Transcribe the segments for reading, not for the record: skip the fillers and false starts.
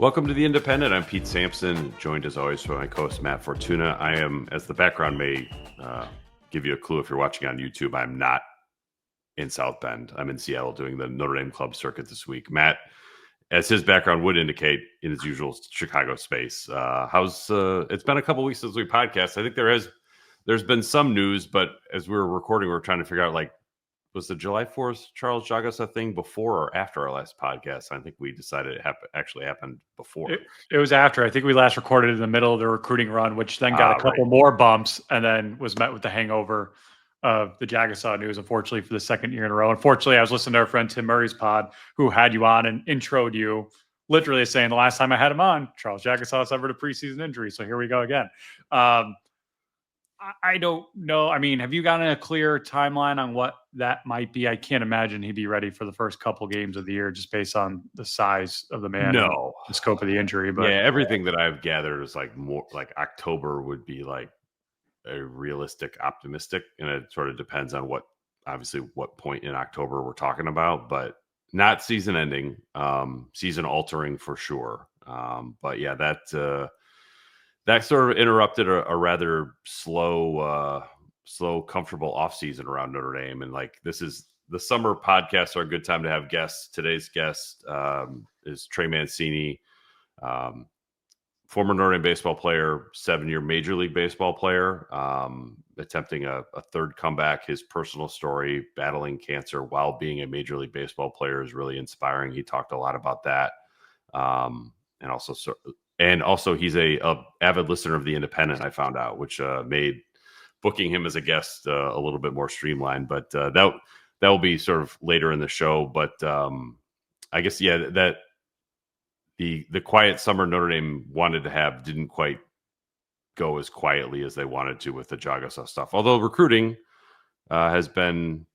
Welcome to The Independent. I'm Pete Sampson, joined as always by my co-host Matt Fortuna. I am, as the background may give you a clue if you're watching on YouTube, I'm not in South Bend. I'm in Seattle doing the Notre Dame club circuit this week. Matt, as his background would indicate, in his usual Chicago space. It's been a couple weeks since we podcast. I think there's been some news, but as we were recording, we were trying to figure out, like, was the July 4th Charles Jagasa thing before or after our last podcast? I think we decided it actually happened before. It was after. I think we last recorded in the middle of the recruiting run, which then got a couple more bumps and then was met with the hangover of the Jagasa news, unfortunately, for the second year in a row. Unfortunately, I was listening to our friend Tim Murray's pod, who had you on and introed you, literally saying the last time I had him on, Charles Jagasa suffered a preseason injury. So here we go again. I don't know. I mean, have you gotten a clear timeline on what that might be? I can't imagine he'd be ready for the first couple games of the year just based on the size of the man. No, the scope of the injury. But yeah, everything that I've gathered is like more like October would be like a realistic, optimistic, and it sort of depends on what point in October we're talking about, but not season ending, season altering for sure. But yeah, that sort of interrupted a rather slow, comfortable offseason around Notre Dame. And like, this is the summer podcasts are a good time to have guests. Today's guest is Trey Mancini, former Notre Dame baseball player, 7-year Major League Baseball player, attempting a third comeback. His personal story, battling cancer while being a Major League Baseball player, is really inspiring. He talked a lot about that. And also he's a avid listener of The Independent, I found out, which made booking him as a guest a little bit more streamlined. But that will be sort of later in the show. But I guess, yeah, that the quiet summer Notre Dame wanted to have didn't quite go as quietly as they wanted to with the Jagasa stuff. Although recruiting has been,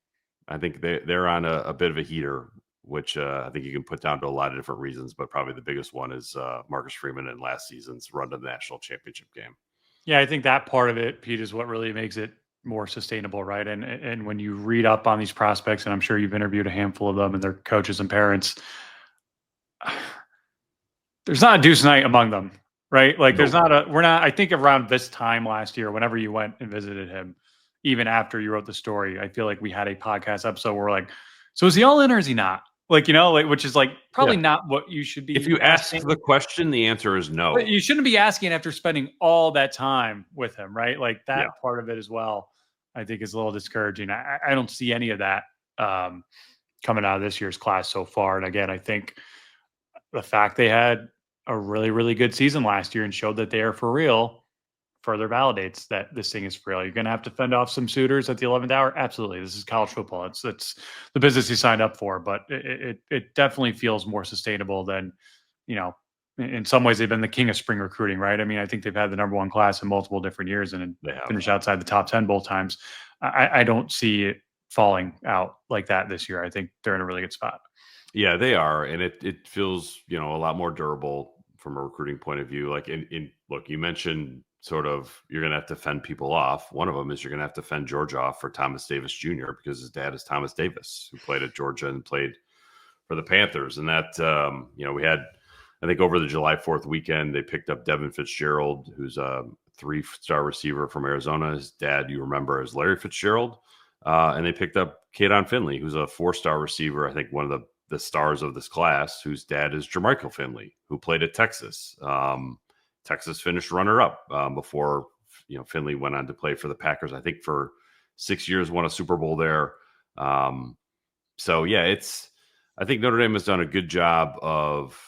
I think they're on a bit of a heater, which I think you can put down to a lot of different reasons, but probably the biggest one is Marcus Freeman in last season's run to the national championship game. Yeah, I think that part of it, Pete, is what really makes it more sustainable, right? And when you read up on these prospects, and I'm sure you've interviewed a handful of them and their coaches and parents, there's not a deuce night among them, right? Like I think around this time last year, whenever you went and visited him, even after you wrote the story, I feel like we had a podcast episode where we're like, so is he all in or is he not? Like, which is like probably not what you should be. If you ask the question, the answer is no. But you shouldn't be asking after spending all that time with him, right? Like that part of it as well, I think is a little discouraging. I don't see any of that coming out of this year's class so far. And again, I think the fact they had a really, really good season last year and showed that they are for real further validates that this thing is for real. You're going to have to fend off some suitors at the 11th hour. Absolutely. This is college football. It's the business you signed up for, but it definitely feels more sustainable than, in some ways they've been the king of spring recruiting, right? I mean, I think they've had the number one class in multiple different years and finished outside the top 10 both times. I don't see it falling out like that this year. I think they're in a really good spot. Yeah, they are. And it feels, a lot more durable from a recruiting point of view. Like look, you mentioned sort of you're going to have to fend people off. One of them is you're going to have to fend Georgia off for Thomas Davis Jr. because his dad is Thomas Davis, who played at Georgia and played for the Panthers. And that, we had, I think over the July 4th weekend, they picked up Devin Fitzgerald, who's a 3-star receiver from Arizona. His dad, you remember, is Larry Fitzgerald. And they picked up Kaden Finley, who's a 4-star receiver. I think one of the stars of this class, whose dad is Jermichael Finley, who played at Texas. Texas finished runner-up before Finley went on to play for the Packers. I think for 6 years, won a Super Bowl there. So yeah, I think Notre Dame has done a good job of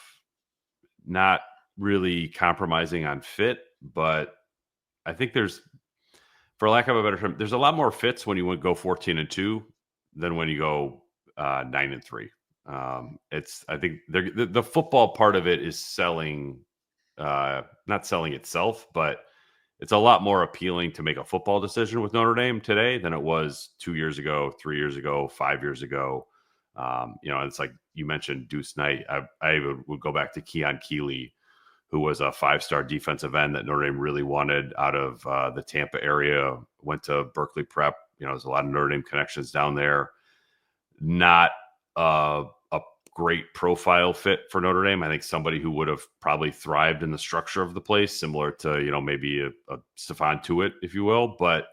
not really compromising on fit, but I think for lack of a better term, there's a lot more fits when you would go 14-2 than when you go 9-3. I think the football part of it is selling. Not selling itself, but it's a lot more appealing to make a football decision with Notre Dame today than it was 2 years ago, 3 years ago, 5 years ago. It's like you mentioned Deuce Knight. I would go back to Keon Keeley, who was a 5-star defensive end that Notre Dame really wanted out of the Tampa area, went to Berkeley Prep. There's a lot of Notre Dame connections down there. Not a great profile fit for Notre Dame. I think somebody who would have probably thrived in the structure of the place, similar to, maybe a Stephon Tuitt, if you will. But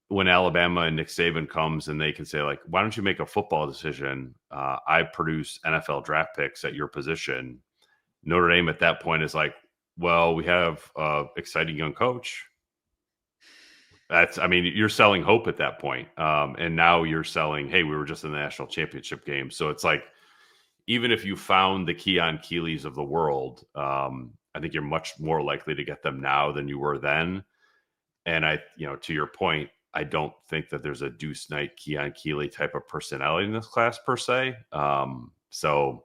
when Alabama and Nick Saban comes and they can say, like, why don't you make a football decision? I produce NFL draft picks at your position. Notre Dame at that point is like, well, we have an exciting young coach. You're selling hope at that point. And now you're selling, hey, we were just in the national championship game. So it's like, even if you found the Keon Keeleys of the world, I think you're much more likely to get them now than you were then. And to your point, I don't think that there's a Deuce Knight, Keon Keeley type of personality in this class per se. So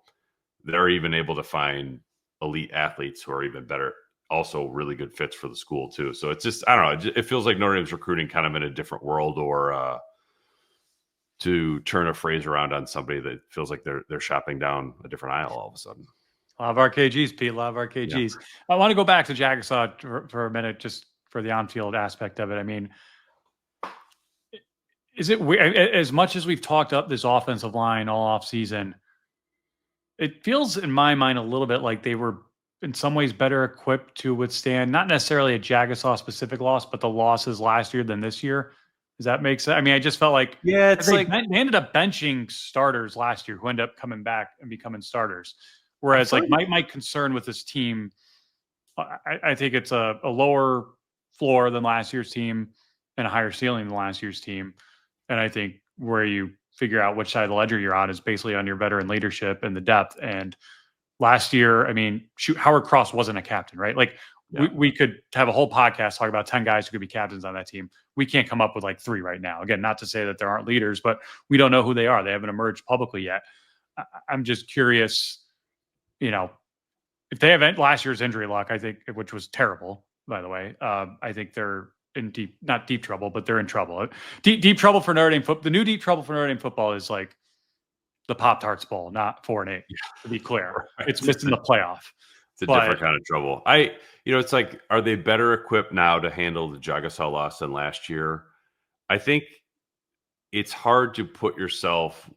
they're even able to find elite athletes who are even better, also really good fits for the school too. So it's just, I don't know, it feels like Notre Dame's recruiting kind of in a different world, or to turn a phrase around on somebody that feels like they're shopping down a different aisle all of a sudden. A lot of our KGs, Pete, a lot of our KGs. Yeah. I want to go back to Jagasaw for a minute, just for the on-field aspect of it. I mean, is it weird? As much as we've talked up this offensive line all off season, it feels in my mind a little bit like they were in some ways better equipped to withstand not necessarily a Jagasaw specific loss, but the losses last year than this year. Does that make sense? I mean, I just felt like they ended up benching starters last year who ended up coming back and becoming starters. Whereas like my concern with this team, I think it's a lower floor than last year's team and a higher ceiling than last year's team. And I think where you figure out which side of the ledger you're on is basically on your veteran leadership and the depth. And last year, I mean, Howard Cross wasn't a captain, right? Like we could have a whole podcast talking about 10 guys who could be captains on that team. We can't come up with like 3 right now. Again, not to say that there aren't leaders, but we don't know who they are. They haven't emerged publicly yet. I'm just curious, if they have last year's injury luck, I think, which was terrible, by the way, I think they're in not deep trouble, but they're in trouble. Deep trouble for Notre Dame football. The new deep trouble for Notre Dame football is like the Pop-Tarts Bowl, not 4-8, to be clear. It's missing the playoff. It's a different kind of trouble. It's like, are they better equipped now to handle the Jagasaw loss than last year? I think it's hard to put yourself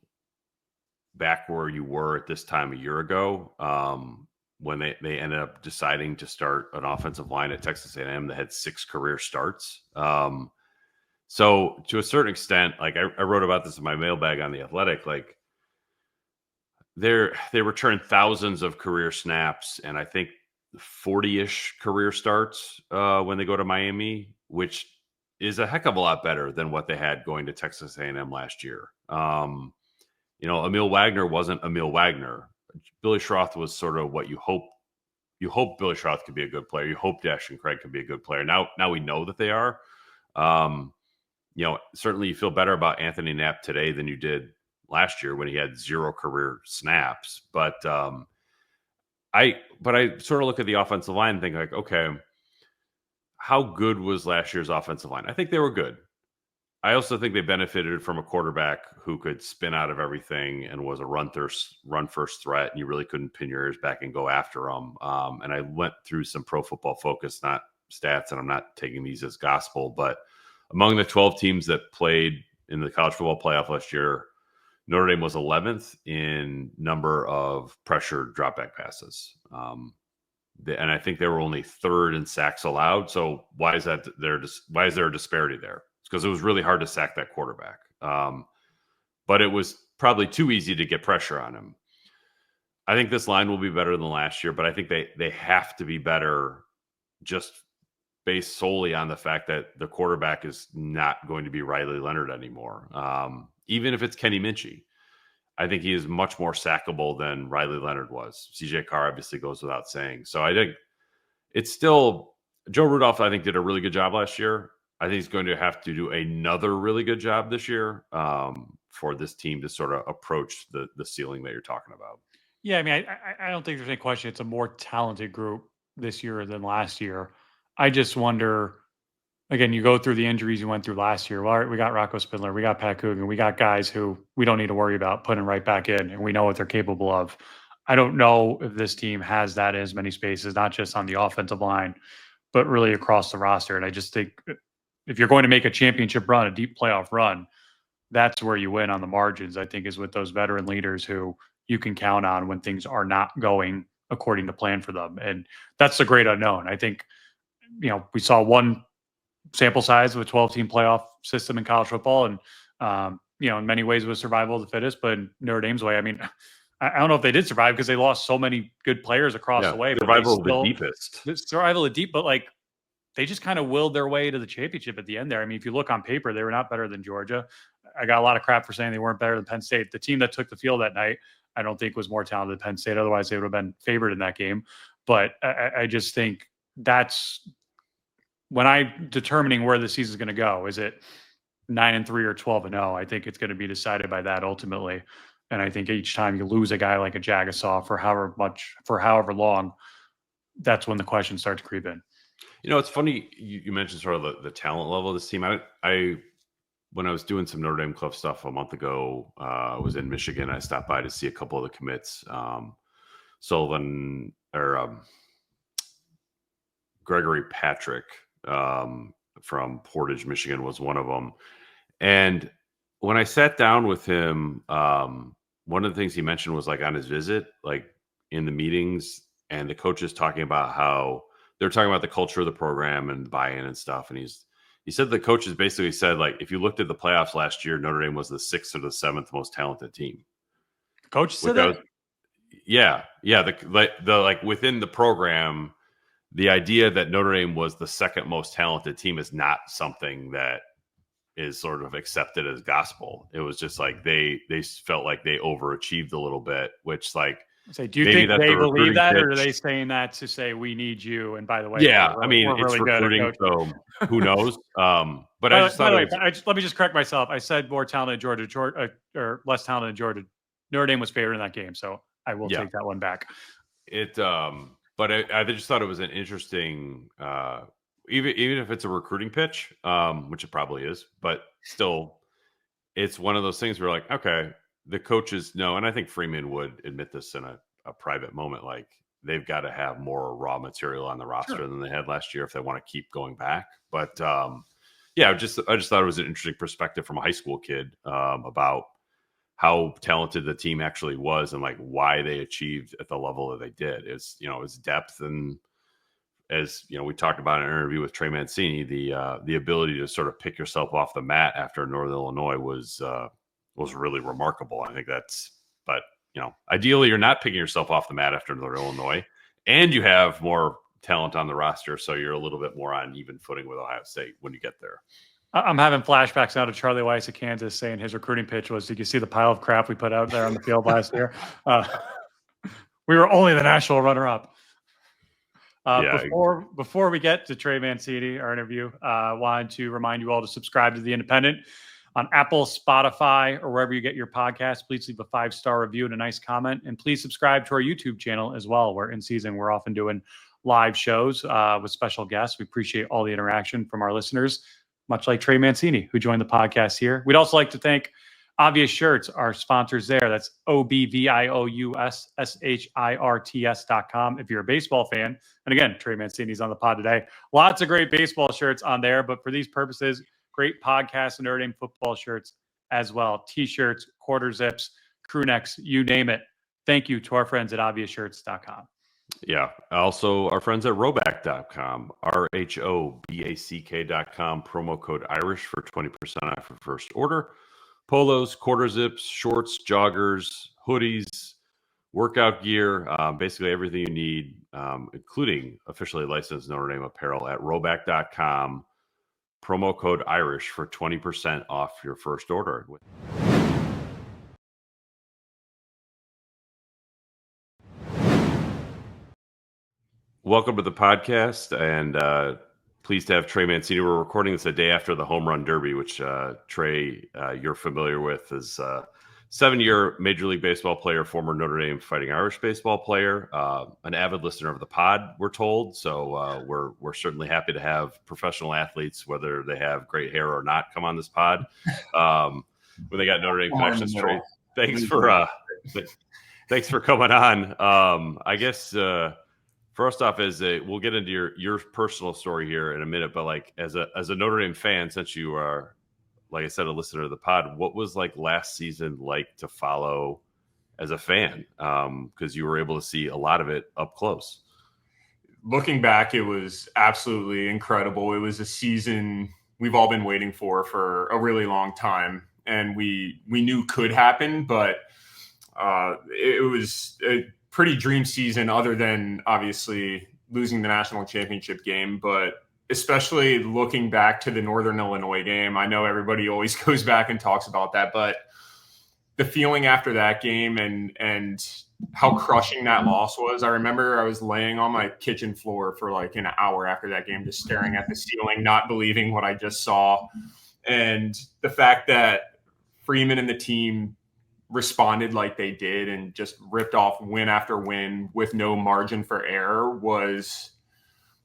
back where you were at this time a year ago, when they ended up deciding to start an offensive line at Texas A&M that had 6 career starts. So to a certain extent, like I wrote about this in my mailbag on The Athletic, like they return thousands of career snaps and I think 40-ish career starts when they go to Miami, which is a heck of a lot better than what they had going to Texas A&M last year. Emil Wagner wasn't Emil Wagner. Billy Schroth was sort of what you hope. You hope Billy Schroth could be a good player. You hope Dash and Craig can be a good player. Now we know that they are. Certainly you feel better about Anthony Knapp today than you did last year when he had 0 career snaps. But I sort of look at the offensive line and think like, okay, how good was last year's offensive line? I think they were good. I also think they benefited from a quarterback who could spin out of everything and was a run first threat, and you really couldn't pin your ears back and go after him. And I went through some Pro Football Focus, not stats, and I'm not taking these as gospel, but among the 12 teams that played in the college football playoff last year, Notre Dame was 11th in number of pressure dropback passes. And I think they were only 3rd in sacks allowed. So why is that why is there a disparity there? It's because it was really hard to sack that quarterback. But it was probably too easy to get pressure on him. I think this line will be better than last year, but I think they have to be better just based solely on the fact that the quarterback is not going to be Riley Leonard anymore. Even if it's Kenny Minchie, I think he is much more sackable than Riley Leonard was. CJ Carr obviously goes without saying. So I think it's still Joe Rudolph, I think, did a really good job last year. I think he's going to have to do another really good job this year for this team to sort of approach the ceiling that you're talking about. Yeah, I mean, I don't think there's any question it's a more talented group this year than last year. I just wonder, again, you go through the injuries you went through last year. Well, we got Rocco Spindler, we got Pat Coogan, we got guys who we don't need to worry about putting right back in, and we know what they're capable of. I don't know if this team has that in as many spaces, not just on the offensive line, but really across the roster. And I just think if you're going to make a championship run, a deep playoff run, that's where you win on the margins, I think, is with those veteran leaders who you can count on when things are not going according to plan for them. And that's the great unknown. I think, we saw one sample size of a 12-team playoff system in college football. And, in many ways it was survival of the fittest, but in Notre Dame's way, I mean, I don't know if they did survive because they lost so many good players across the way. Survival of the deepest. Survival of the deep, but like they just kind of willed their way to the championship at the end there. I mean, if you look on paper, they were not better than Georgia. I got a lot of crap for saying they weren't better than Penn State. The team that took the field that night, I don't think was more talented than Penn State. Otherwise, they would have been favored in that game. But I just think that's when I'm determining where the season is going to go. Is it 9-3 or 12-0? I think it's going to be decided by that ultimately. And I think each time you lose a guy like a Jagasaw for however long, that's when the questions start to creep in. It's funny you mentioned sort of the talent level of this team. I when I was doing some Notre Dame Club stuff a month ago, I was in Michigan. I stopped by to see a couple of the commits. Sullivan or Gregory Patrick from Portage, Michigan was one of them. And when I sat down with him, one of the things he mentioned was like on his visit, like in the meetings, and the coaches talking about how they're talking about the culture of the program and buy-in and stuff. And he said the coaches basically said, like, if you looked at the playoffs last year, Notre Dame was the 6th or the 7th most talented team. Coach said that? Yeah. The like within the program, the idea that Notre Dame was the 2nd most talented team is not something that is sort of accepted as gospel. It was just like they felt like they overachieved a little bit, which like. So do you think they believe that, or are they saying that to say we need you? And by the way, I mean, it's really recruiting, so who knows? But I just thought let me just correct myself. I said more talented Georgia, or less talented Georgia. Notre Dame was favored in that game, so I will take that one back. But I just thought it was an interesting, even if it's a recruiting pitch, which it probably is, but still, it's one of those things where like, okay. The coaches know, and I think Freeman would admit this in a private moment, like they've got to have more raw material on the roster than they had last year if they want to keep going back. But I just thought it was an interesting perspective from a high school kid about how talented the team actually was and like why they achieved at the level that they did. It's depth, and as we talked about in an interview with Trey Mancini, the ability to sort of pick yourself off the mat after Northern Illinois was really remarkable. I think but ideally you're not picking yourself off the mat after Northern Illinois, and you have more talent on the roster, so you're a little bit more on even footing with Ohio State when you get there. I'm having flashbacks now to Charlie Weiss of Kansas saying his recruiting pitch was, did you see the pile of crap we put out there on the field last year? We were only the national runner-up. Before we get to Trey Mancini, our interview, I wanted to remind you all to subscribe to The Independent on Apple, Spotify, or wherever you get your podcasts. Please leave a 5-star review and a nice comment. And please subscribe to our YouTube channel as well, where in season we're often doing live shows with special guests. We appreciate all the interaction from our listeners, much like Trey Mancini, who joined the podcast here. We'd also like to thank Obvious Shirts, our sponsors there. That's OBVIOUSSHIRTS.com. If you're a baseball fan, and again, Trey Mancini's on the pod today. Lots of great baseball shirts on there, but for these purposes, great podcast and Notre Dame football shirts as well. T-shirts, quarter zips, crew necks, you name it. Thank you to our friends at obviousshirts.com. Yeah. Also, our friends at Roback.com, RHOBACK.com, promo code Irish for 20% off your first order. Polos, quarter zips, shorts, joggers, hoodies, workout gear, basically everything you need, including officially licensed Notre Dame apparel at Roback.com. Promo code Irish for 20% off your first order. Welcome to the podcast, and pleased to have Trey Mancini. We're recording this a day after the Home Run Derby, which Trey, you're familiar with, is 7-year Major League Baseball player, former Notre Dame Fighting Irish baseball player, an avid listener of the pod, we're told. So we're certainly happy to have professional athletes, whether they have great hair or not, come on this pod when they got Notre Dame connections. Trey, thanks for coming on. I guess. First off, we'll get into your personal story here in a minute, but like as a Notre Dame fan, since you are, like I said, a listener to the pod, what was like last season like to follow as a fan, because you were able to see a lot of it up close. Looking back, it was absolutely incredible. It was a season we've all been waiting for a really long time, and we knew could happen, but it was a pretty dream season, other than obviously losing the national championship game. But especially looking back to the Northern Illinois game, I know everybody always goes back and talks about that, but the feeling after that game and how crushing that loss was. I remember I was laying on my kitchen floor for like an hour after that game, just staring at the ceiling, not believing what I just saw. And the fact that Freeman and the team responded like they did and just ripped off win after win with no margin for error was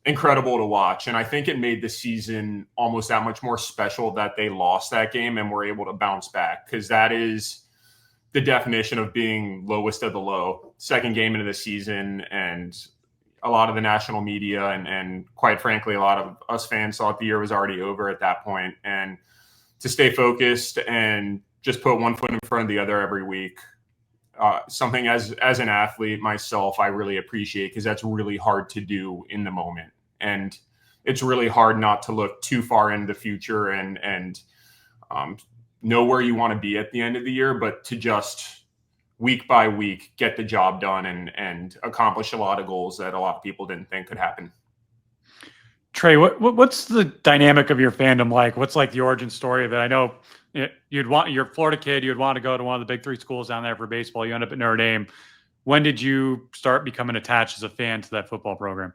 incredible to watch. And I think it made the season almost that much more special that they lost that game and were able to bounce back, because that is the definition of being lowest of the low. Second game into the season, and a lot of the national media and quite frankly, a lot of us fans thought the year was already over at that point. And to stay focused and just put one foot in front of the other every week, something as an athlete myself, I really appreciate, because that's really hard to do in the moment. And it's really hard not to look too far into the future and know where you want to be at the end of the year, but to just week by week get the job done and accomplish a lot of goals that a lot of people didn't think could happen. Trey, what's the dynamic of your fandom like? What's like the origin story of it? I know you're a Florida kid, you'd want to go to one of the big three schools down there for baseball. You end up at Notre Dame. When did you start becoming attached as a fan to that football program?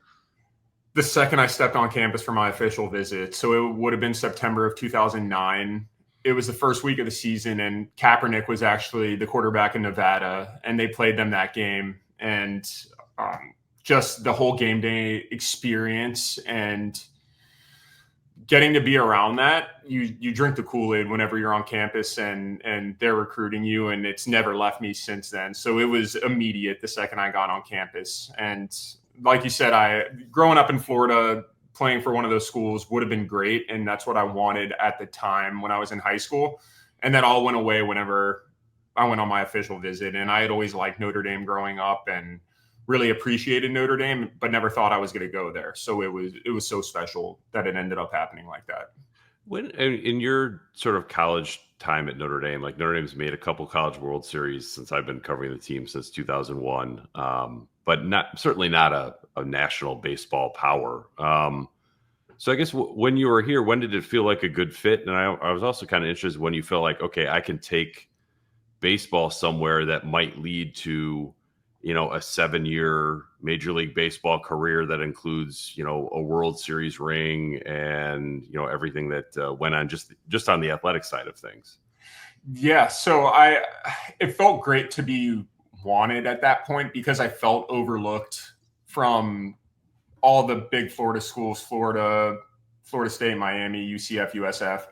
The second I stepped on campus for my official visit. So it would have been September of 2009. It was the first week of the season, and Kaepernick was actually the quarterback in Nevada, and they played them that game. And just the whole game day experience and getting to be around that, you drink the Kool-Aid whenever you're on campus and they're recruiting you, and it's never left me since then. So it was immediate the second I got on campus. And like you said, growing up in Florida, playing for one of those schools would have been great. And that's what I wanted at the time when I was in high school. And that all went away whenever I went on my official visit. And I had always liked Notre Dame growing up and really appreciated Notre Dame, but never thought I was going to go there. So it was so special that it ended up happening like that. When in your sort of college time at Notre Dame, like Notre Dame's made a couple College World Series since I've been covering the team since 2001, but certainly not a national baseball power. So I guess when you were here, when did it feel like a good fit? And I was also kind of interested when you felt like, okay, I can take baseball somewhere that might lead to, a 7-year Major League Baseball career that includes, a World Series ring and, everything that went on just on the athletic side of things. Yeah. So it felt great to be wanted at that point, because I felt overlooked from all the big Florida schools, Florida State, Miami, UCF, USF.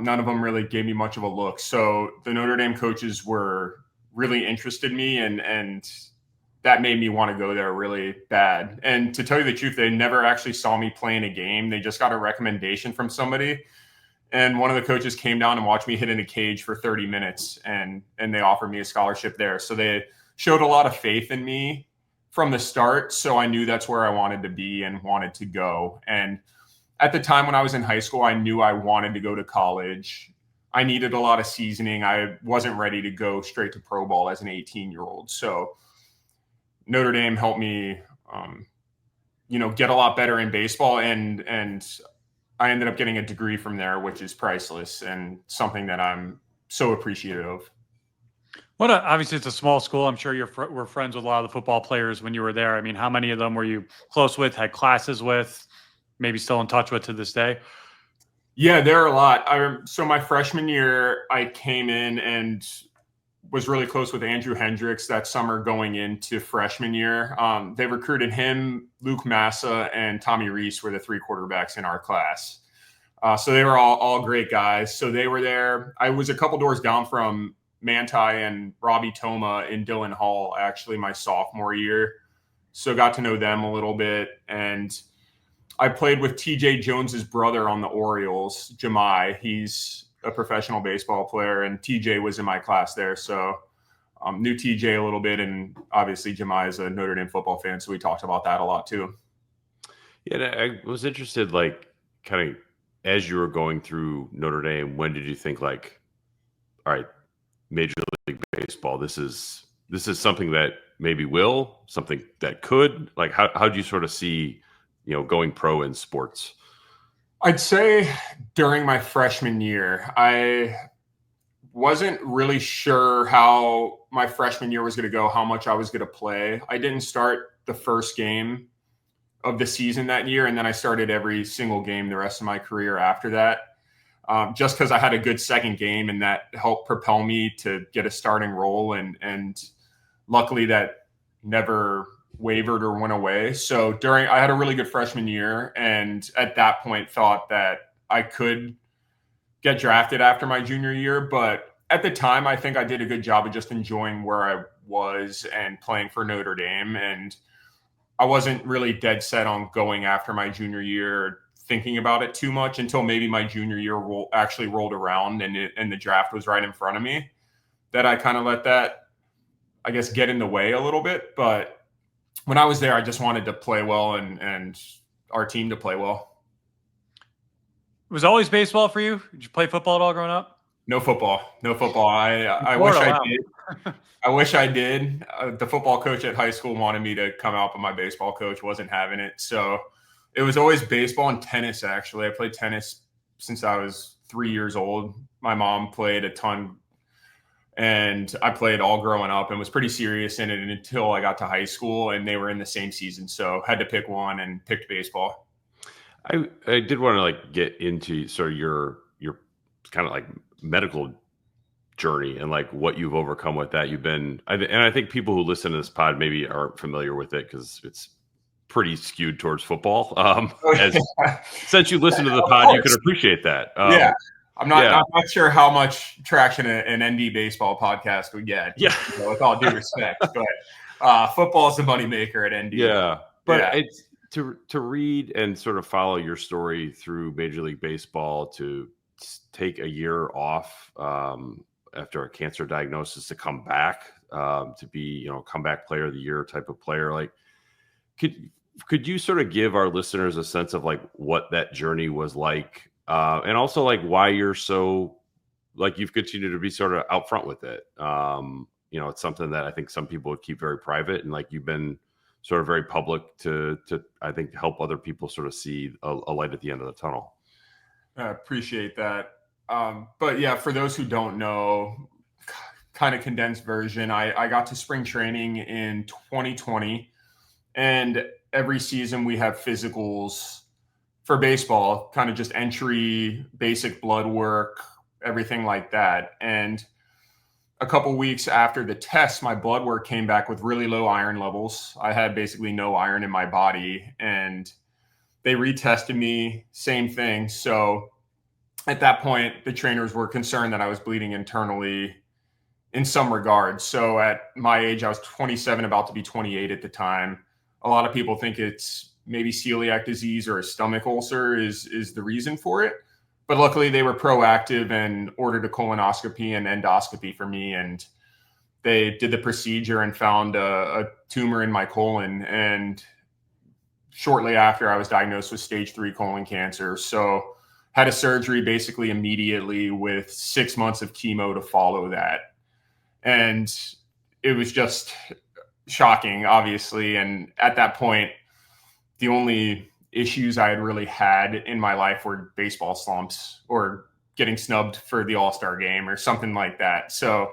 None of them really gave me much of a look. So the Notre Dame coaches were really interested in me, and that made me want to go there really bad. And to tell you the truth, they never actually saw me playing a game. They just got a recommendation from somebody. And one of the coaches came down and watched me hit in a cage for 30 minutes, and they offered me a scholarship there. So they showed a lot of faith in me from the start. So I knew that's where I wanted to be and wanted to go. And at the time when I was in high school, I knew I wanted to go to college. I needed a lot of seasoning. I wasn't ready to go straight to pro ball as an 18-year-old. So Notre Dame helped me, get a lot better in baseball. And I ended up getting a degree from there, which is priceless and something that I'm so appreciative of. Obviously, it's a small school. I'm sure you were friends with a lot of the football players when you were there. I mean, how many of them were you close with, had classes with, maybe still in touch with to this day? Yeah, there are a lot. So my freshman year, I came in and was really close with Andrew Hendricks that summer going into freshman year. They recruited him, Luke Massa, and Tommy Reese were the three quarterbacks in our class. So they were all great guys. So they were there. I was a couple doors down from Manti and Robbie Toma in Dillon Hall, actually, my sophomore year. So got to know them a little bit. And I played with TJ Jones's brother on the Orioles, Jemai. He's a professional baseball player, and TJ was in my class there. So Knew TJ a little bit, and obviously Jemai is a Notre Dame football fan, so we talked about that a lot too. Yeah, and I was interested, like, kind of as you were going through Notre Dame, when did you think, like, all right, Major League Baseball, this is something that maybe will, something that could, like, how do you sort of see, going pro in sports? I'd say during my freshman year, I wasn't really sure how my freshman year was going to go, how much I was going to play. I didn't start the first game of the season that year, and then I started every single game the rest of my career after that. Just because I had a good second game, and that helped propel me to get a starting role, and luckily that never wavered or went away. So I had a really good freshman year, and at that point thought that I could get drafted after my junior year. But at the time, I think I did a good job of just enjoying where I was and playing for Notre Dame. And I wasn't really dead set on going after my junior year, thinking about it too much until maybe my junior year actually rolled around and the draft was right in front of me, that I kind of let that, I guess, get in the way a little bit. But when I was there, I just wanted to play well and our team to play well. It was always baseball for you? Did you play football at all growing up? No football. I wish I did. I wish I did. The football coach at high school wanted me to come out, but my baseball coach wasn't having it. So it was always baseball and tennis, actually. I played tennis since I was 3 years old. My mom played a ton, and I played all growing up and was pretty serious in it until I got to high school, and they were in the same season. So had to pick one and picked baseball. I did want to, like, get into sort of your kind of like medical journey and like what you've overcome with that. And I think people who listen to this pod maybe aren't familiar with it because it's pretty skewed towards football. Since you listen to the pod, you can appreciate that. Yeah. I'm not sure how much traction an ND baseball podcast would get. Yeah. With all due respect, but football is the moneymaker at ND. Yeah. But it's to read and sort of follow your story through Major League Baseball, to take a year off after a cancer diagnosis, to come back to be, comeback player of the year type of player. Like, could you sort of give our listeners a sense of like what that journey was like, and also like why you're so, like, you've continued to be sort of out front with it. It's something that I think some people would keep very private, and like you've been sort of very public to I think help other people sort of see a light at the end of the tunnel. I appreciate that. But yeah, for those who don't know, kind of condensed version, I got to spring training in 2020, and every season we have physicals for baseball, kind of just entry, basic blood work, everything like that. And a couple weeks after the test, my blood work came back with really low iron levels. I had basically no iron in my body, and they retested me, same thing. So at that point, the trainers were concerned that I was bleeding internally in some regards. So at my age, I was 27, about to be 28 at the time. A lot of people think it's maybe celiac disease or a stomach ulcer is the reason for it. But luckily they were proactive and ordered a colonoscopy and endoscopy for me. And they did the procedure and found a tumor in my colon. And shortly after, I was diagnosed with stage 3 colon cancer. So had a surgery basically immediately with 6 months of chemo to follow that. And it was just shocking, obviously. And at that point, the only issues I had really had in my life were baseball slumps or getting snubbed for the All-Star game or something like that. So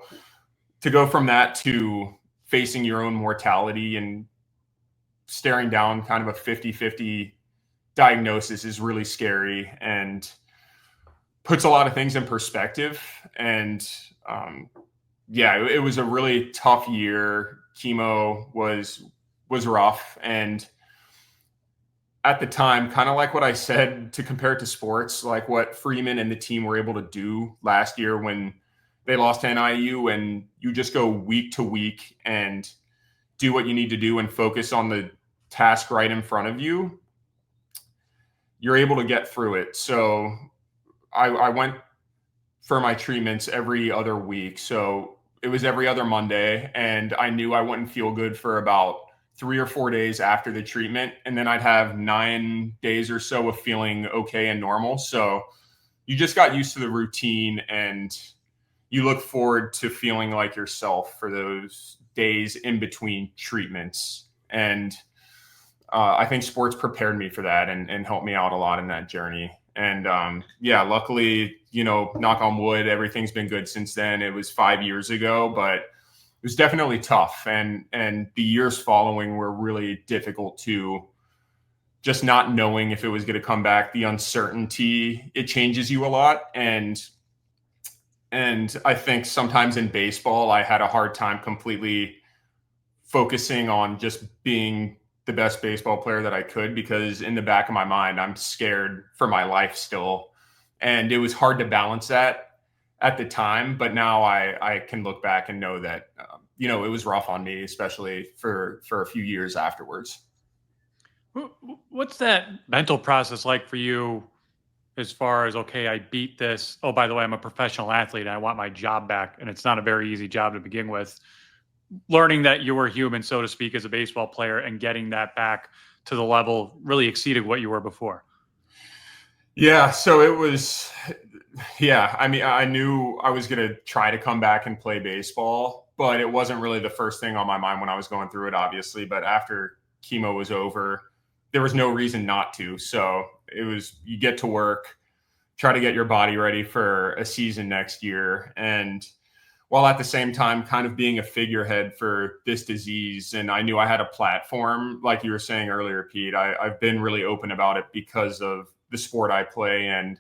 to go from that to facing your own mortality and staring down kind of a 50-50 diagnosis is really scary and puts a lot of things in perspective. And it was a really tough year. Chemo was rough. And at the time, kind of like what I said, to compare it to sports, like what Freeman and the team were able to do last year when they lost to NIU, and you just go week to week and do what you need to do and focus on the task right in front of you, you're able to get through it. So I went for my treatments every other week. So it was every other Monday, and I knew I wouldn't feel good for about 3 or 4 days after the treatment. And then I'd have 9 days or so of feeling okay and normal. So you just got used to the routine, and you look forward to feeling like yourself for those days in between treatments. And I think sports prepared me for that and helped me out a lot in that journey. And luckily, knock on wood, everything's been good since then. It was 5 years ago, but it was definitely tough. And the years following were really difficult too. Just not knowing if it was going to come back, the uncertainty, it changes you a lot. And I think sometimes in baseball, I had a hard time completely focusing on just being the best baseball player that I could, because in the back of my mind, I'm scared for my life still. And it was hard to balance that at the time. But now I can look back and know that, it was rough on me, especially for a few years afterwards. What's that mental process like for you as far as, okay, I beat this. Oh, by the way, I'm a professional athlete and I want my job back. And it's not a very easy job to begin with. Learning that you were human, so to speak, as a baseball player and getting that back to the level really exceeded what you were before. Yeah. So it was, I mean, I knew I was going to try to come back and play baseball, but it wasn't really the first thing on my mind when I was going through it, obviously. But after chemo was over, there was no reason not to. So it was, you get to work, try to get your body ready for a season next year. And while at the same time kind of being a figurehead for this disease. And I knew I had a platform, like you were saying earlier, Pete. I've been really open about it because of the sport I play. And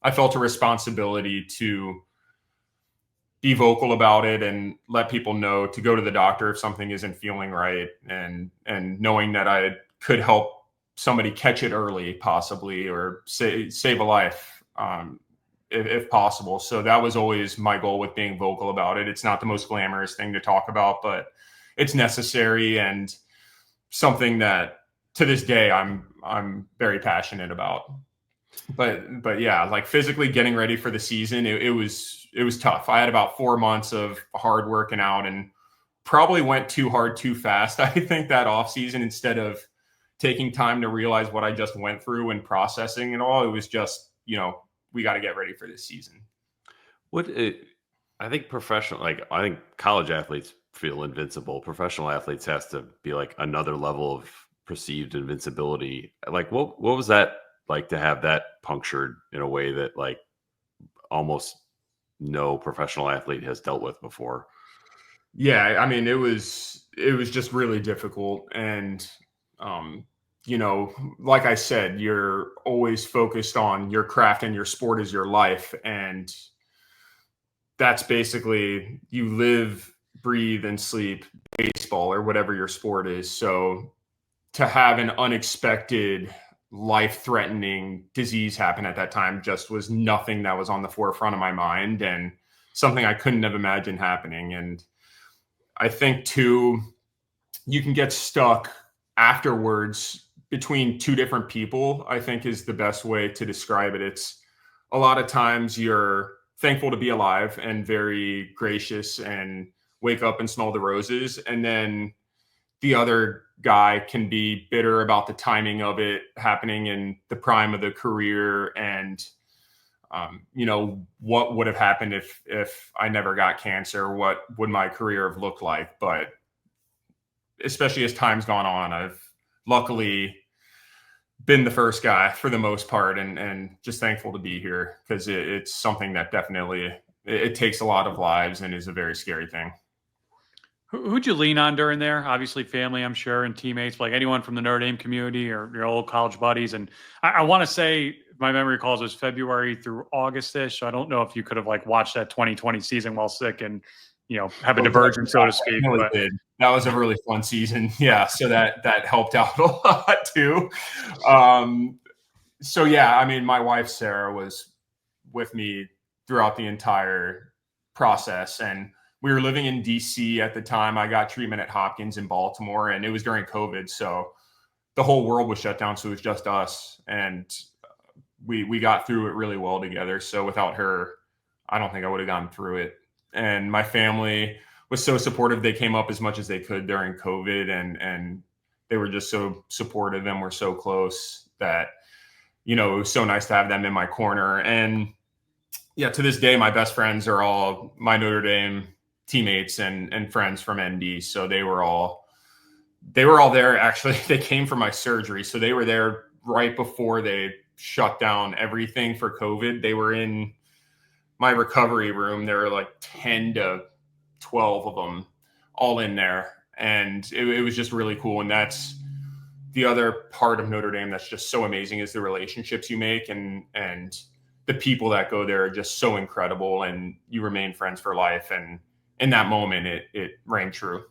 I felt a responsibility to be vocal about it and let people know to go to the doctor if something isn't feeling right. And knowing that I could help somebody catch it early, possibly, or save a life. If possible. So that was always my goal with being vocal about it. It's not the most glamorous thing to talk about, but it's necessary and something that to this day I'm very passionate about. But yeah, like physically getting ready for the season, it was tough. I had about 4 months of hard working out and probably went too hard too fast. I think that off season, instead of taking time to realize what I just went through and processing and all, it was just, we got to get ready for this season. I think I think college athletes feel invincible. Professional athletes has to be like another level of perceived invincibility. Like, what was that like to have that punctured in a way that like almost no professional athlete has dealt with before? Yeah, I mean, it was just really difficult. And like I said, you're always focused on your craft and your sport is your life. And that's basically, you live, breathe, and sleep baseball or whatever your sport is. So to have an unexpected, life-threatening disease happen at that time just was nothing that was on the forefront of my mind, and something I couldn't have imagined happening. And I think too, you can get stuck afterwards between two different people, I think is the best way to describe it. It's a lot of times you're thankful to be alive and very gracious and wake up and smell the roses. And then the other guy can be bitter about the timing of it happening in the prime of the career. And, what would have happened if I never got cancer? What would my career have looked like? But especially as time's gone on, I've luckily been the first guy for the most part, and just thankful to be here, because it's something that definitely it takes a lot of lives and is a very scary thing. Who'd you lean on during there? Obviously family, I'm sure, and teammates, like anyone from the Notre Dame community or your old college buddies. And I want to say, if my memory recalls, it was February through August-ish. So I don't know if you could have like watched that 2020 season while sick and, have a divergence, so to speak. But that was a really fun season. Yeah. So that helped out a lot too. So yeah, I mean, my wife, Sarah, was with me throughout the entire process, and we were living in DC at the time. I got treatment at Hopkins in Baltimore, and it was during COVID. So the whole world was shut down. So it was just us, and we got through it really well together. So without her, I don't think I would have gone through it and my family was so supportive. They came up as much as they could during COVID, and they were just so supportive and were so close that, it was so nice to have them in my corner. And yeah, to this day, my best friends are all my Notre Dame teammates and friends from ND. So they were all there. Actually, they came for my surgery. So they were there right before they shut down everything for COVID. They were in my recovery room. There were like 10 to 12 of them all in there. And it was just really cool. And that's the other part of Notre Dame that's just so amazing, is the relationships you make, and the people that go there are just so incredible, and you remain friends for life. And in that moment, it rang true.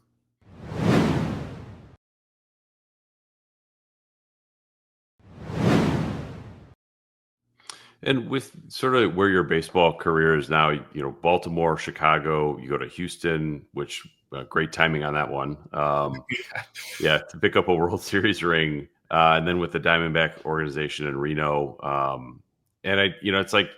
And with sort of where your baseball career is now, Baltimore, Chicago, you go to Houston, which great timing on that one. Yeah, to pick up a World Series ring, and then with the Diamondback organization in Reno, and it's like,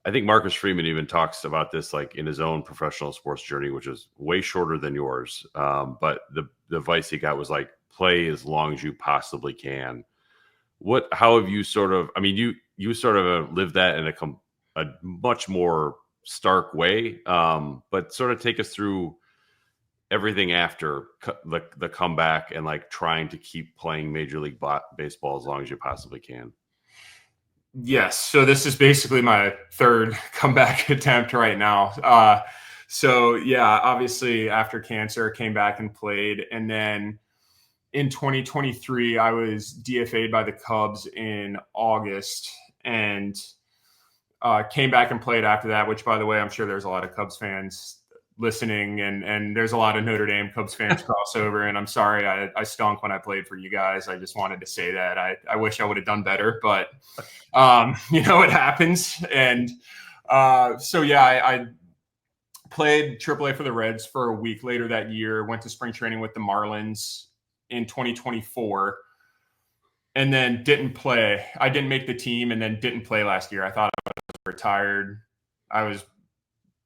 I think Marcus Freeman even talks about this like in his own professional sports journey, which is way shorter than yours. But the advice he got was like, play as long as you possibly can. How have you sort of, I mean, you sort of lived that in a much more stark way, but sort of take us through everything after the comeback and like trying to keep playing Major League Baseball as long as you possibly can. Yes. So this is basically my third comeback attempt right now. So yeah, obviously after cancer, came back and played. And then in 2023, I was DFA'd by the Cubs in August, and came back and played after that, which, by the way, I'm sure there's a lot of Cubs fans listening, and there's a lot of Notre Dame Cubs fans crossover. And I'm sorry I stunk when I played for you guys. I just wanted to say that. I wish I would have done better, but it happens. And so yeah, I played AAA for the Reds for a week later that year, went to spring training with the Marlins in 2024, and then didn't play. I didn't make the team, and then didn't play last year. I thought I was retired. I was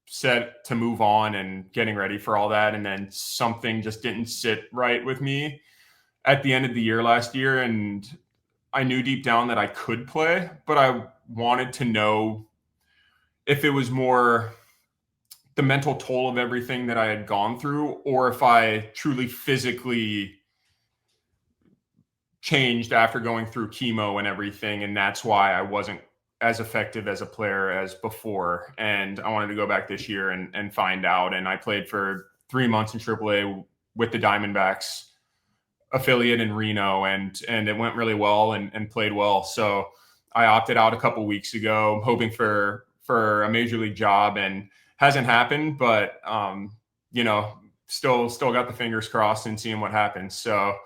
set to move on and getting ready for all that, and then something just didn't sit right with me at the end of the year last year. And I knew deep down that I could play, but I wanted to know if it was more the mental toll of everything that I had gone through, or if I truly physically changed after going through chemo and everything. And that's why I wasn't as effective as a player as before. And I wanted to go back this year and find out. And I played for 3 months in AAA with the Diamondbacks affiliate in Reno, and it went really well and played well. So I opted out a couple weeks ago, hoping for a major league job, and hasn't happened, but still got the fingers crossed and seeing what happens. So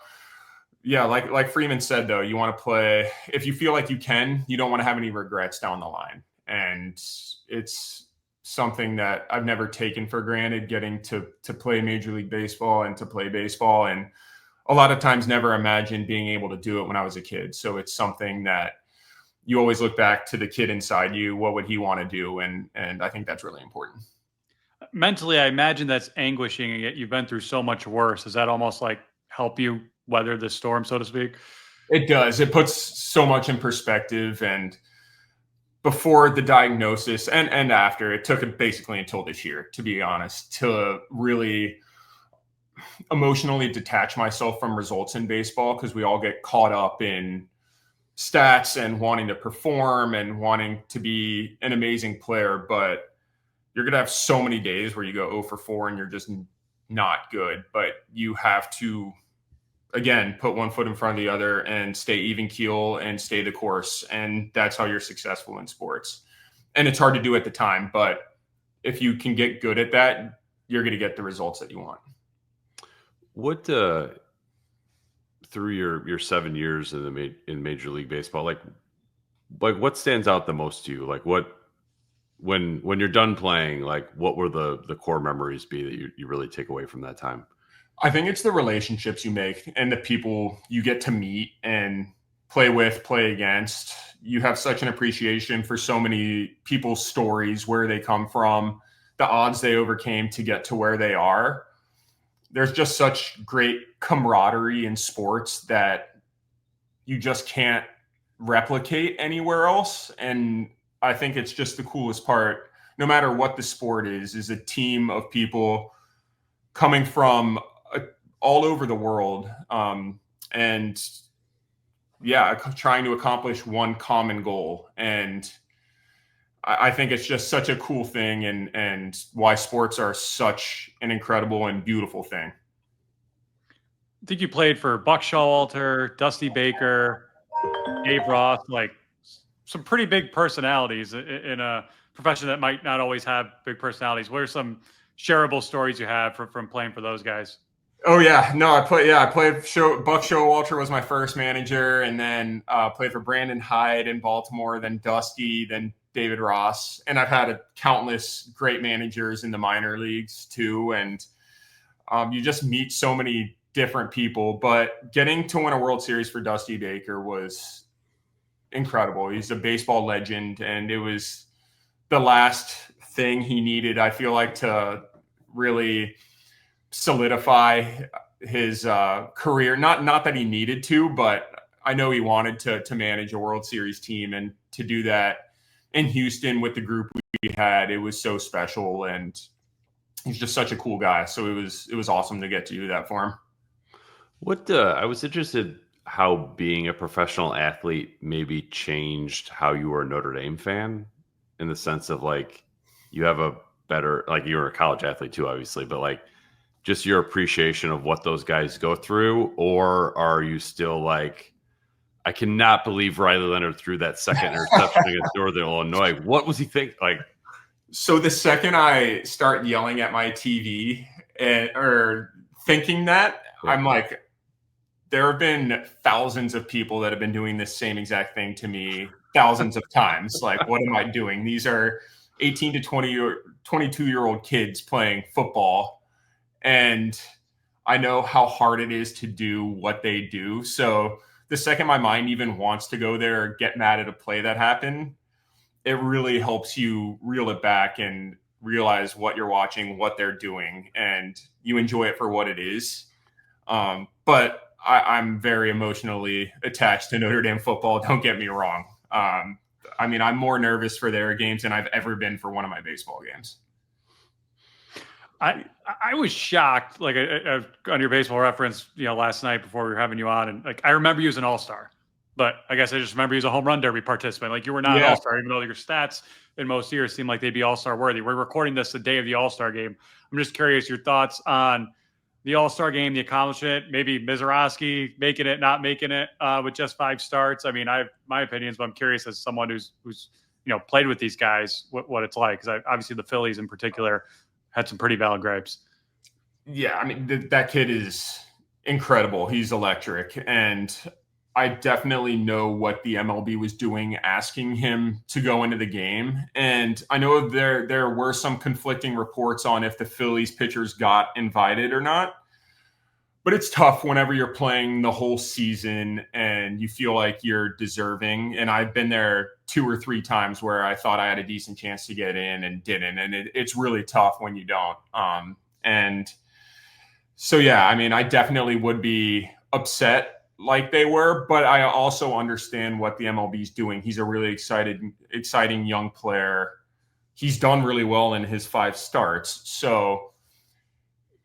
yeah, like Freeman said, though, you want to play if you feel like you can. You don't want to have any regrets down the line. And it's something that I've never taken for granted, getting to play Major League Baseball and to play baseball. And a lot of times never imagined being able to do it when I was a kid. So it's something that you always look back to the kid inside you. What would he want to do? And I think that's really important. Mentally, I imagine that's anguishing, and yet you've been through so much worse. Does that almost like help you weather the storm, so to speak? It does. It puts so much in perspective. And before the diagnosis and after, it took it basically until this year, to be honest, to really emotionally detach myself from results in baseball, because we all get caught up in stats and wanting to perform and wanting to be an amazing player. But you're going to have so many days where you go 0 for 4 and you're just not good. But you have to, again, put one foot in front of the other and stay even keel and stay the course. And that's how you're successful in sports. And it's hard to do at the time, but if you can get good at that, you're going to get the results that you want. What through your 7 years in Major League Baseball, like what stands out the most to you? Like when you're done playing, like what were the core memories be that you really take away from that time? I think it's the relationships you make and the people you get to meet and play with, play against. You have such an appreciation for so many people's stories, where they come from, the odds they overcame to get to where they are. There's just such great camaraderie in sports that you just can't replicate anywhere else. And I think it's just the coolest part, no matter what the sport is a team of people coming from all over the world. And yeah, trying to accomplish one common goal. And I think it's just such a cool thing, and why sports are such an incredible and beautiful thing. I think you played for Buck Showalter, Dusty Baker, Dave Ross, like some pretty big personalities in a profession that might not always have big personalities. What are some shareable stories you have from playing for those guys? Oh yeah, no, I played. Buck Showalter was my first manager, and then played for Brandon Hyde in Baltimore, then Dusty, then David Ross, and I've had countless great managers in the minor leagues too. And you just meet so many different people. But getting to win a World Series for Dusty Baker was incredible. He's a baseball legend, and it was the last thing he needed, I feel like, to really solidify his career. Not that he needed to, but I know he wanted to manage a World Series team, and to do that in Houston with the group we had, it was so special. And he's just such a cool guy. So it was awesome to get to do that for him. What I was interested how being a professional athlete maybe changed how you were a Notre Dame fan, in the sense of like you have a better, like you were a college athlete too, obviously, but like just your appreciation of what those guys go through, or are you still like, I cannot believe Riley Leonard threw that second interception against Northern Illinois. What was he thinking? Like, so the second I start yelling at my TV or thinking that, I'm like, there have been thousands of people that have been doing this same exact thing to me thousands of times. Like, what am I doing? These are 18 to 20 or 22-year-old kids playing football, and I know how hard it is to do what they do. So the second my mind even wants to go there or get mad at a play that happened, it really helps you reel it back and realize what you're watching, what they're doing, and you enjoy it for what it is. But I'm very emotionally attached to Notre Dame football. Don't get me wrong. I mean, I'm more nervous for their games than I've ever been for one of my baseball games. I was shocked, like on your Baseball Reference, last night before we were having you on, and like I remember you as an all-star, but I guess I just remember you as a home run derby participant. Like you were not an all-star, even though your stats in most years seem like they'd be all-star worthy. We're recording this the day of the all-star game. I'm just curious your thoughts on the all-star game, the accomplishment, maybe Mizorowski making it, not making it with just 5 starts. I mean, I have my opinions, but I'm curious as someone who's played with these guys, what it's like, because obviously the Phillies in particular had some pretty valid gripes. Yeah, I mean, that kid is incredible. He's electric. And I definitely know what the MLB was doing, asking him to go into the game. And I know there were some conflicting reports on if the Phillies pitchers got invited or not. But it's tough whenever you're playing the whole season and you feel like you're deserving. And I've been there 2 or 3 times where I thought I had a decent chance to get in and didn't. And it's really tough when you don't. And so, yeah, I mean, I definitely would be upset like they were, but I also understand what the MLB is doing. He's a really exciting young player. He's done really well in his 5 starts. So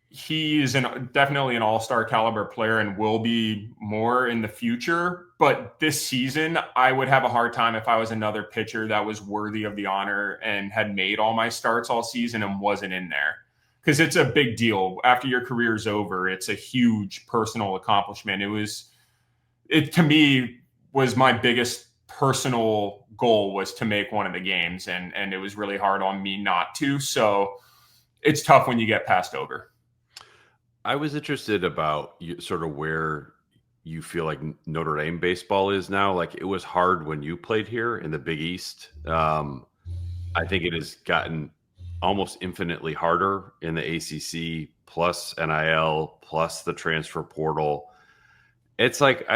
he is definitely an all-star caliber player and will be more in the future. But this season, I would have a hard time if I was another pitcher that was worthy of the honor and had made all my starts all season and wasn't in there. Because it's a big deal. After your career's over, it's a huge personal accomplishment. It to me was my biggest personal goal, was to make one of the games. And it was really hard on me not to. So it's tough when you get passed over. I was interested about sort of where you feel like Notre Dame baseball is now. Like, it was hard when you played here in the Big East. I think it has gotten almost infinitely harder in the ACC plus NIL plus the transfer portal. It's like,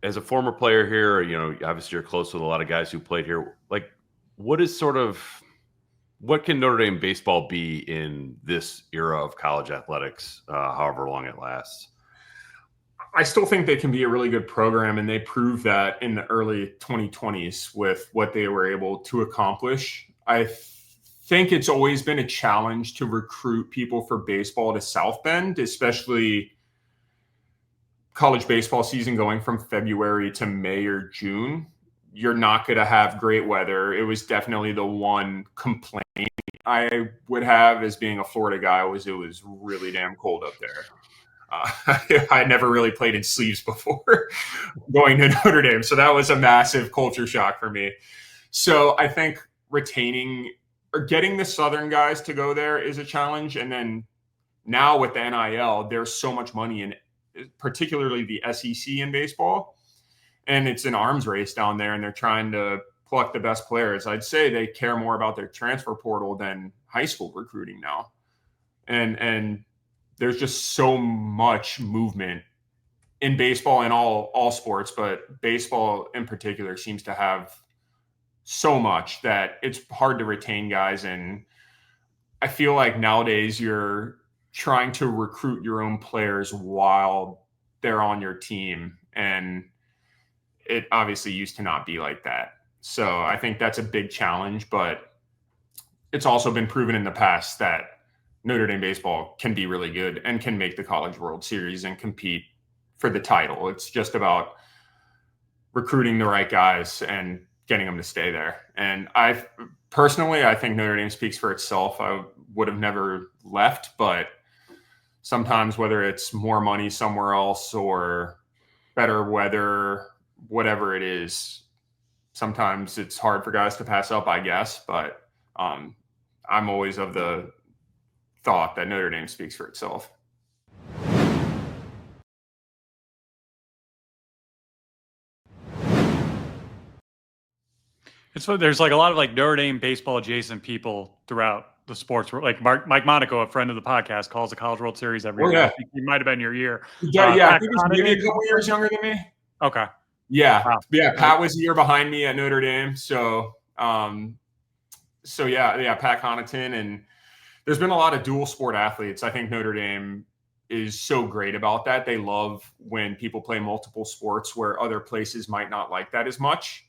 as a former player here, obviously you're close with a lot of guys who played here. Like, what what can Notre Dame baseball be in this era of college athletics, however long it lasts? I still think they can be a really good program, and they proved that in the early 2020s with what they were able to accomplish. I think it's always been a challenge to recruit people for baseball to South Bend, especially college baseball season going from February to May or June. You're not going to have great weather. It was definitely the one complaint I would have as being a Florida guy was it was really damn cold up there. I never really played in sleeves before going to Notre Dame. So that was a massive culture shock for me. So I think retaining or getting the Southern guys to go there is a challenge. And then now with the NIL, there's so much money in particularly the SEC in baseball. And it's an arms race down there, and they're trying to pluck the best players. I'd say they care more about their transfer portal than high school recruiting now. And there's just so much movement in baseball and all sports, but baseball in particular seems to have so much that it's hard to retain guys. And I feel like nowadays you're trying to recruit your own players while they're on your team. And it obviously used to not be like that. So I think that's a big challenge, but it's also been proven in the past that Notre Dame baseball can be really good and can make the College World Series and compete for the title. It's just about recruiting the right guys and getting them to stay there. And I think Notre Dame speaks for itself. I would have never left, but sometimes whether it's more money somewhere else or better weather, whatever it is, sometimes it's hard for guys to pass up, I guess. But I'm always of the thought that Notre Dame speaks for itself. It's there's like a lot of like Notre Dame baseball adjacent people throughout the sports. Like Mike Monaco, a friend of the podcast, calls the College World Series every year. Yeah. I think he might have been your year. Yeah, I think he's maybe a couple years younger than me. Okay. Yeah. Wow. Yeah. Pat was a year behind me at Notre Dame. So Pat Connaughton. And there's been a lot of dual sport athletes. I think Notre Dame is so great about that. They love when people play multiple sports where other places might not like that as much.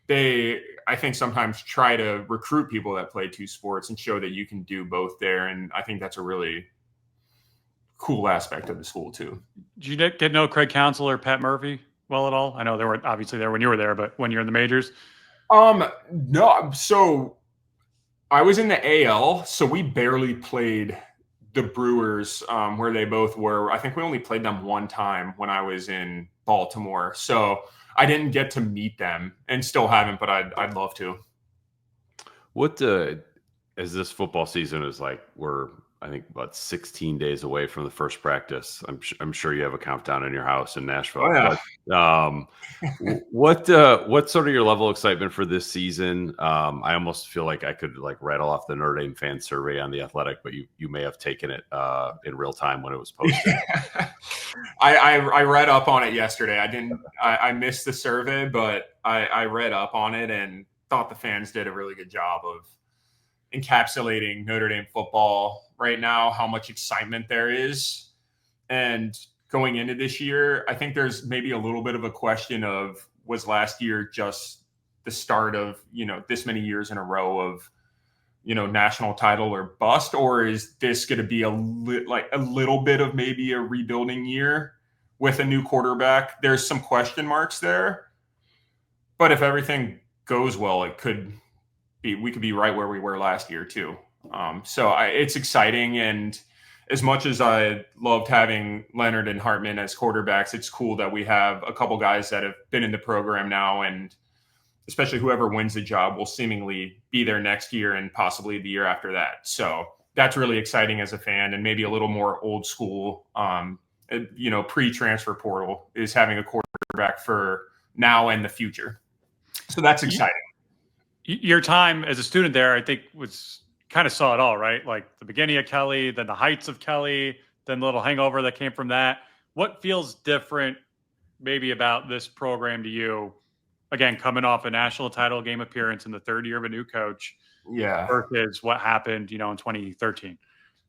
They, I think, sometimes try to recruit people that play two sports and show that you can do both there. And I think that's a really cool aspect of the school too. Did you get to know Craig Counsell or Pat Murphy well at all? I know they were obviously there when you were there, but when you're in the majors? No. So I was in the AL, so we barely played the Brewers where they both were. I think we only played them one time when I was in Baltimore. So I didn't get to meet them and still haven't, but I'd love to. What as this football season is like, we're I think about 16 days away from the first practice. I'm sure you have a countdown in your house in Nashville. Oh, yeah. But, what's sort of your level of excitement for this season? I almost feel like I could like rattle off the Notre Dame fan survey on The Athletic, but you may have taken it in real time when it was posted. I read up on it yesterday. I missed the survey, but I read up on it and thought the fans did a really good job of encapsulating Notre Dame football right now, how much excitement there is. And going into this year, I think there's maybe a little bit of a question of, was last year just the start of, this many years in a row of, national title or bust, or is this going to be a little bit of maybe a rebuilding year with a new quarterback? There's some question marks there, but if everything goes well, we could be right where we were last year too. It's exciting. And as much as I loved having Leonard and Hartman as quarterbacks, it's cool that we have a couple guys that have been in the program now, and especially whoever wins the job will seemingly be there next year and possibly the year after that. So that's really exciting as a fan, and maybe a little more old school, pre-transfer portal is having a quarterback for now and the future. So that's exciting. Your time as a student there, I think, was kind of saw it all, right? Like the beginning of Kelly, then the heights of Kelly, then the little hangover that came from that. What feels different maybe about this program to you? Again, coming off a national title game appearance in the third year of a new coach. versus what happened, in 2013.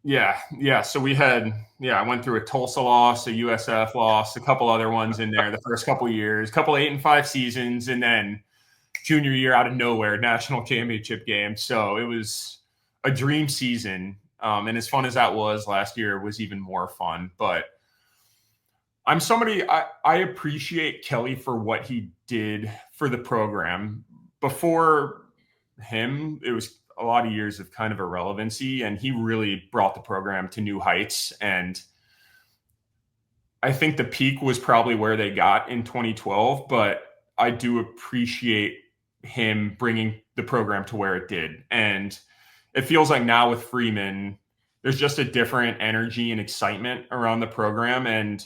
Yeah. So we had, I went through a Tulsa loss, a USF loss, a couple other ones in there the first couple of years, couple 8-5 seasons, and then junior year out of nowhere, national championship game. So it was a dream season. And as fun as that was, last year was even more fun. But I'm somebody, I appreciate Kelly for what he did for the program. Before him, it was a lot of years of kind of irrelevancy, and he really brought the program to new heights. And I think the peak was probably where they got in 2012, but I do appreciate him bringing the program to where it did. And it feels like now with Freeman, there's just a different energy and excitement around the program. And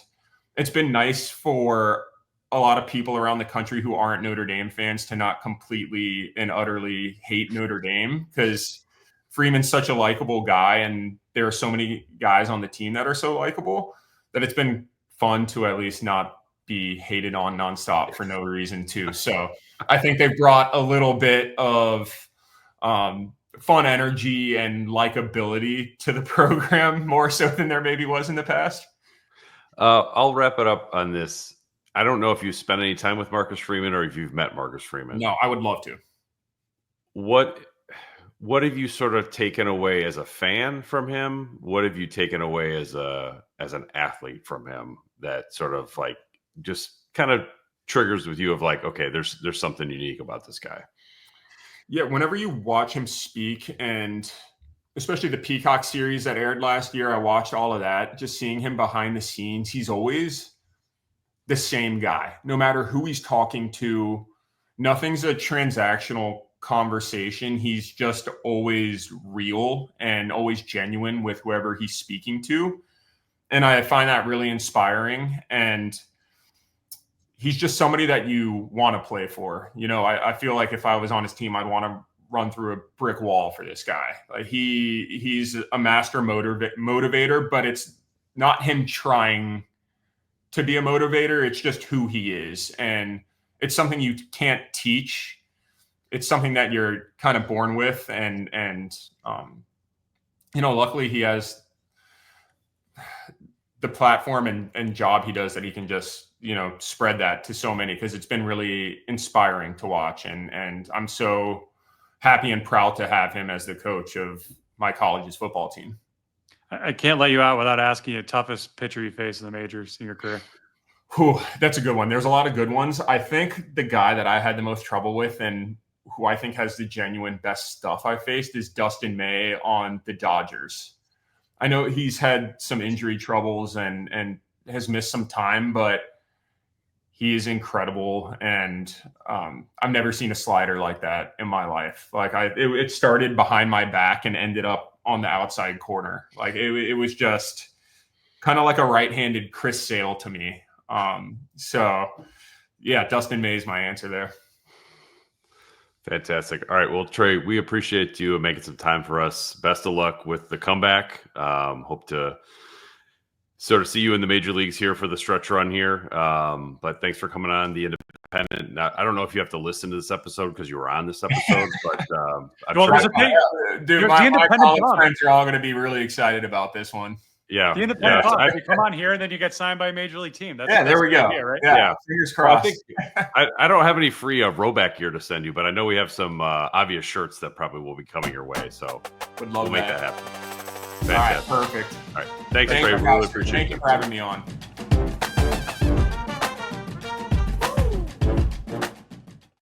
it's been nice for a lot of people around the country who aren't Notre Dame fans to not completely and utterly hate Notre Dame, because Freeman's such a likable guy, and there are so many guys on the team that are so likable that it's been fun to at least not be hated on nonstop for no reason too. So I think they've brought a little bit of fun energy and likability to the program, more so than there maybe was in the past. I'll wrap it up on this. I don't know if you spent any time with Marcus Freeman or if you've met Marcus Freeman. No, I would love to. What have you sort of taken away as a fan from him? What have you taken away as an athlete from him that sort of like just kind of triggers with you of like, okay, there's something unique about this guy? Yeah, whenever you watch him speak, and especially the Peacock series that aired last year, I watched all of that. Just seeing him behind the scenes, he's always the same guy. No matter who he's talking to, nothing's a transactional conversation. He's just always real and always genuine with whoever he's speaking to. And I find that really inspiring. And he's just somebody that you want to play for. I feel like if I was on his team, I'd want to run through a brick wall for this guy. Like he's a master motivator, but it's not him trying to be a motivator. It's just who he is. And it's something you can't teach. It's something that you're kind of born with. And luckily he has the platform and job he does that he can just, spread that to so many, because it's been really inspiring to watch. And I'm so happy and proud to have him as the coach of my college's football team. I can't let you out without asking you toughest pitcher you faced in the majors in your career. Whew, that's a good one. There's a lot of good ones. I think the guy that I had the most trouble with and who I think has the genuine best stuff I faced is Dustin May on the Dodgers. I know he's had some injury troubles and has missed some time, but he is incredible. And I've never seen a slider like that in my life. Like it started behind my back and ended up on the outside corner. Like it was just kind of like a right-handed Chris Sale to me. So yeah, Dustin May is my answer there. Fantastic. All right. Well, Trey, we appreciate you making some time for us. Best of luck with the comeback. Hope to sort of see you in the major leagues here for the stretch run here. But thanks for coming on The Independent. Now, I don't know if you have to listen to this episode because you were on this episode, but I'm sure my college friends are all going to be really excited about this one. Yeah. The Independent you come on here and then you get signed by a major league team. There we go. Idea, right? Yeah. Fingers crossed. I don't have any free Roback gear to send you, but I know we have some obvious shirts that probably will be coming your way. So we'll make that happen. Fantastic. All right, perfect. All right. Thanks Trey. Really appreciate it. Thank you for having me on.